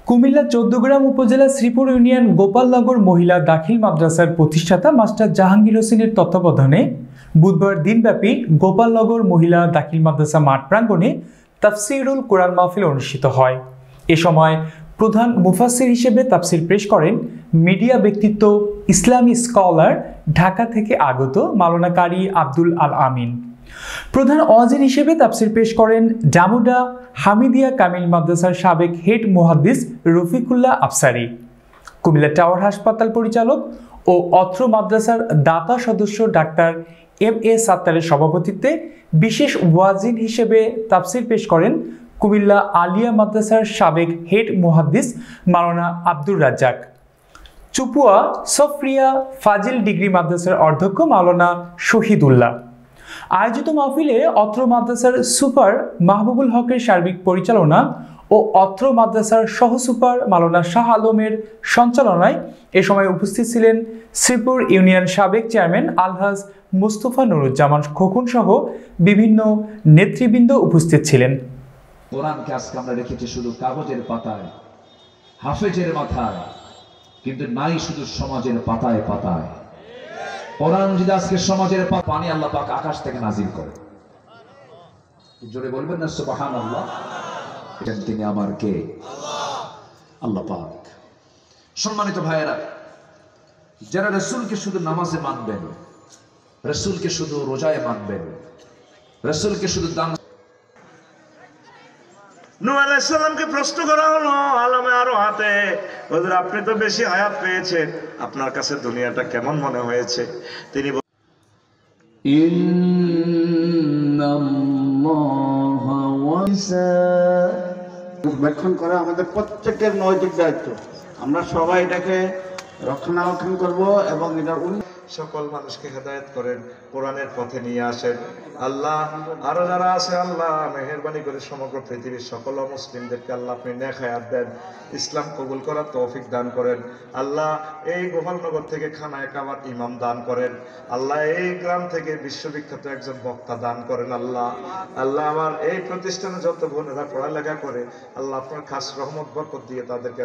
কুমিল্লা ১৪গ্রাম উপজেলা শ্রীপুর ইউনিয়ন গোপালনগর মহিলা দাখিল মাদ্রাসার প্রতিষ্ঠাতা মাস্টার জাহাঙ্গীর হোসেনের তত্ত্বাবধানে বুধবার দিনব্যাপী গোপালনগর মহিলা দাখিল মাদ্রাসা মাঠ প্রাঙ্গণে তাফসিরুল কোরআন মাহফিল অনুষ্ঠিত হয়। এ সময় প্রধান মুফাসসির হিসেবে তাফসির পেশ করেন মিডিয়া ব্যক্তিত্ব, ইসলামী স্কলার, ঢাকা থেকে আগত মাওলানা কারি আব্দুল আল আমিন। প্রধান ওয়াজির হিসেবে তাফসির পেশ করেন জামুডা হামিদিয়া কামিল মাদ্রাসার সাবেক হেড মুহাদ্দিস রফিকুল্লাহ আফসারি। কুমিল্লা টাওয়ার হাসপাতাল পরিচালক ও অত্র মাদ্রাসার দাতা সদস্য ডাক্তার এম.এ. সাত্তারের সভাপতিত্বে বিশেষ ওয়াজিন হিসেবে তাফসির পেশ করেন কুমিল্লা আলিয়া মাদ্রাসার সাবেক হেড মুহাদ্দিস মাওলানা আব্দুর রাজ্জাক। চুপুয়া সফরিয়া ফাজিল ডিগ্রি মাদ্রাসার অধ্যক্ষ মাওলানা শহীদুল্লাহ। আয়োজিত মাহফিলে অত্র মাদ্রাসার সুপার মাহবুবুল হকের সার্বিক পরিচালনা ও অত্র মাদ্রাসার সহ সুপার মাওলানা শাহ আলমের সঞ্চালনায় এ সময় উপস্থিত ছিলেন শ্রীপুর ইউনিয়ন সাবেক চেয়ারম্যান আলহাজ মুস্তফা নুরুজ্জামান খোকন সহ বিভিন্ন নেতৃবৃন্দ উপস্থিত ছিলেন। কোরআনকে আজকে আমরা রেখেছি শুধু কাগজের পাতায়, হাফেজের মাথায়, কিন্তু নাই শুধু সমাজের পাতায় পাতায়। কোরআন যদি আজকে সমাজের পানি আল্লাহ পাক আকাশ থেকে নাজিল করে, জোরে বলবেন না সুবহানাল্লাহ। তিনি আমার কে? আল্লাহ পাক। সম্মানিত ভাইয়েরা, যারা রাসূলকে শুধু নামাজে মানবেন, রাসূলকে শুধু রোজায় মানবেন, রাসূলকে শুধু দান। নূহ আলাইহিস সালামকে প্রশ্ন করা হলো আলমে আরো হাতে, হুজুর আপনি তো বেশি হায়াত পেয়েছেন, আপনার কাছে দুনিয়াটা কেমন মনে হয়েছে? তিনি রক্ষণ করা আমাদের প্রত্যেকের নৈতিক দায়িত্ব। আমরা সবাই এটাকে রক্ষণাবেক্ষণ করব এবং এটার সকল মানুষকে হেদায়েত করেন, কোরআনের পথে নিয়ে আসেন। আল্লাহ আরো যারা আছে আল্লাহ মেহেরবানি করে সমগ্র পৃথিবীর সকল মুসলিমদেরকে আল্লাহ আপনি নেক হায়াত দেন, ইসলাম কবুল করার তৌফিক দান করেন। আল্লাহ এই গোপালনগর থেকে খানায় কাবার ইমাম দান করেন। আল্লাহ এই গ্রাম থেকে বিশ্ববিখ্যাত একজন বক্তা দান করেন। আল্লাহ আল্লাহ আমার এই প্রতিষ্ঠানে যত বোনেরা পড়ালেখা করে আল্লাহ আপনার খাস রহমত বরকত দিয়ে তাদেরকে